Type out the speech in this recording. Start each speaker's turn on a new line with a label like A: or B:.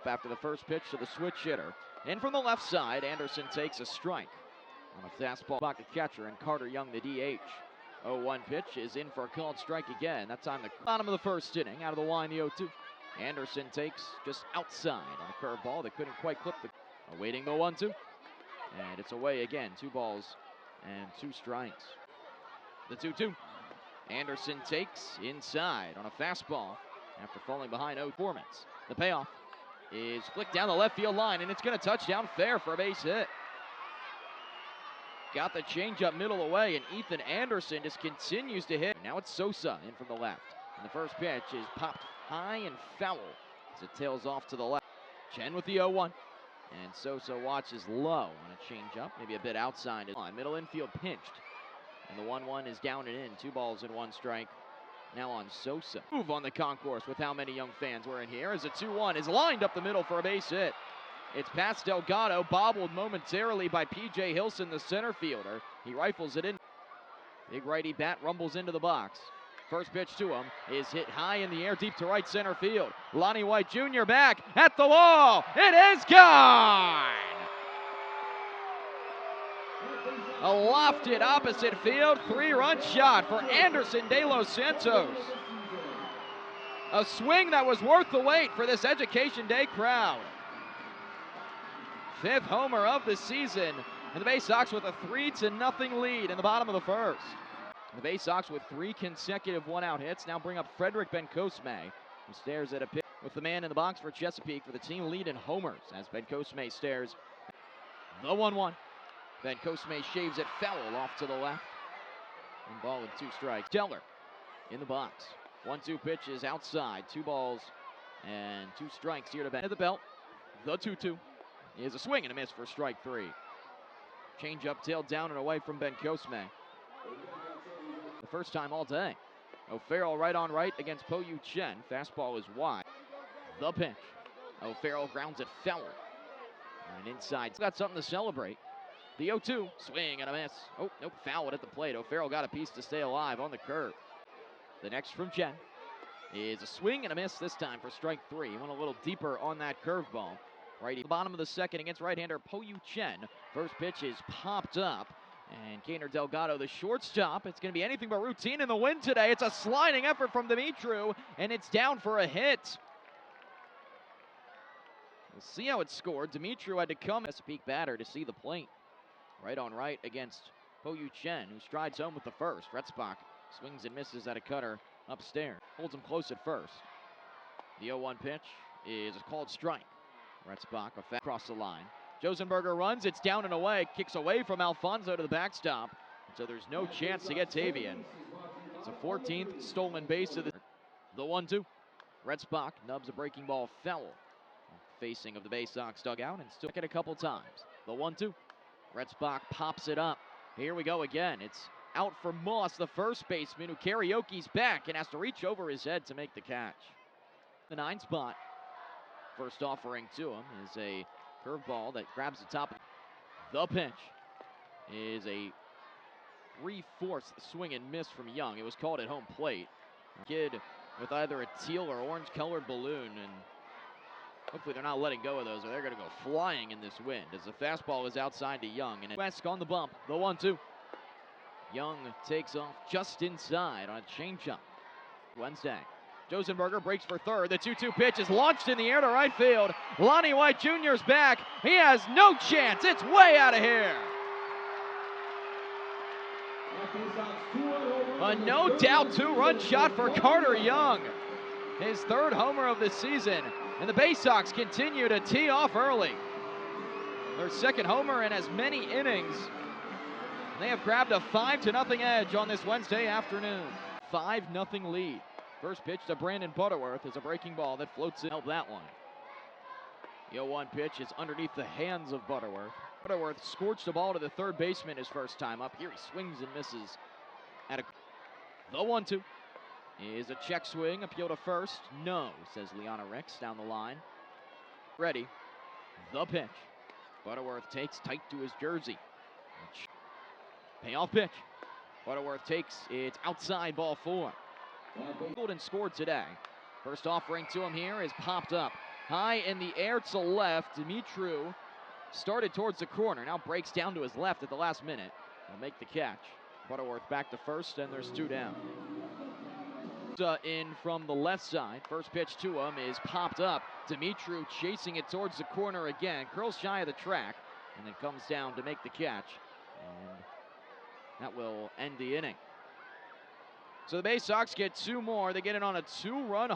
A: up after the first pitch to the switch hitter. In from the left side, Anderson takes a strike on a fastball. Pocket catcher and Carter Young, the DH. 0-1 pitch is in for a called strike again. That time the bottom of the first inning. Out of the line, the 0-2. Anderson takes just outside on a curveball that couldn't quite clip the. Awaiting the 1-2. And it's away again. 2 balls and 2 strikes. The 2-2. Anderson takes inside on a fastball after falling behind 0 performance. The payoff is flicked down the left field line, and it's going to touch down fair for a base hit. Got the changeup middle away, and Ethan Anderson just continues to hit. Now it's Sosa in from the left. And the first pitch is popped high and foul as it tails off to the left. Chen with the 0-1. And Sosa watches low on a changeup, maybe a bit outside. Middle infield pinched. And the 1-1 is down and in. 2 balls and 1 strike. Now on Sosa. Move on the concourse with how many young fans were in here as a 2-1 is lined up the middle for a base hit. It's past Delgado, bobbled momentarily by P.J. Hilson, the center fielder. He rifles it in. Big righty bat rumbles into the box. First pitch to him is hit high in the air, deep to right center field. Lonnie White Jr. back at the wall. It is gone! A lofted opposite field, 3-run shot for Anderson De Los Santos. A swing that was worth the wait for this Education Day crowd. 5th homer of the season, and the Bay Sox with a 3-0 lead in the bottom of the first. The Bay Sox with 3 consecutive one-out hits now bring up Frederick Bencosme, who stares at a pitch with the man in the box for Chesapeake for the team lead in homers as Bencosme stares. The 1-1. Bencosme shaves it foul off to the left. 1 ball and 2 strikes. Teller in the box. 1-2 pitch is outside. 2 balls and 2 strikes here to Ben. At the belt, the 2-2 is a swing and a miss for strike 3. Change-up tailed down and away from Bencosme. The first time all day. O'Farrell right on right against Po Yu Chen. Fastball is wide. The pitch. O'Farrell grounds it foul. And inside. Got something to celebrate. The 0-2. Swing and a miss. Oh, nope. Foul at the plate. O'Farrell got a piece to stay alive on the curve. The next from Chen is a swing and a miss this time for strike 3. He went a little deeper on that curveball. Righty. The bottom of the second against right-hander Po Yu Chen. First pitch is popped up. And Kaner Delgado, the shortstop. It's going to be anything but routine in the win today. It's a sliding effort from Dimitru, and it's down for a hit. We'll see how it's scored. Dimitru had to come as a peak batter to see the plate. Right on right against Po Yu Chen, who strides home with the first. Retzbach swings and misses at a cutter upstairs. Holds him close at first. The 0-1 pitch is a called strike. Retzbach across the line. Josenberger runs, it's down and away, kicks away from Alfonso to the backstop, so there's no chance to get Tavian. It's a 14th stolen base of the 1-2. Retzbach nubs a breaking ball foul. Facing of the Bay Sox dugout and still it a couple times. The 1-2. Retzbach pops it up. Here we go again. It's out for Moss, the first baseman, who karaoke's back and has to reach over his head to make the catch. The 9 spot. First offering to him is a curveball that grabs the top. The pitch is a 3/4 swing and miss from Young. It was called at home plate. A kid with either a teal or orange colored balloon, and hopefully they're not letting go of those or they're going to go flying in this wind as the fastball is outside to Young. And West on the bump, the 1-2. Young takes off just inside on a changeup. Wednesday. Josenberger breaks for third. The 2-2 pitch is launched in the air to right field. Lonnie White Jr.'s back. He has no chance. It's way out of here. A no-doubt 2-run shot for Carter Young. His 3rd homer of the season. And the Bay Sox continue to tee off early. Their 2nd homer in as many innings. They have grabbed a 5-0 edge on this Wednesday afternoon. 5-0 lead. First pitch to Brandon Butterworth is a breaking ball that floats in. Help that one. The 0-1 pitch is underneath the hands of Butterworth. Butterworth scorched the ball to the 3rd baseman his first time up. Here he swings and misses at the 1-2 is a check swing. Appeal to first. No, says Liana Ricks down the line. Ready. The pitch. Butterworth takes tight to his jersey. Payoff pitch. Butterworth takes. It's outside, ball 4. Golden scored today. First offering to him here is popped up High in the air to left. Dumitru started towards the corner. Now breaks down to his left at the last minute. He'll make the catch. Butterworth back to first, and there's 2 down. In from the left side. First pitch to him is popped up. Dumitru chasing it towards the corner again. Curls shy of the track, and then comes down to make the catch. And that will end the inning. So the Bay Sox get 2 more. They get it on a 2-run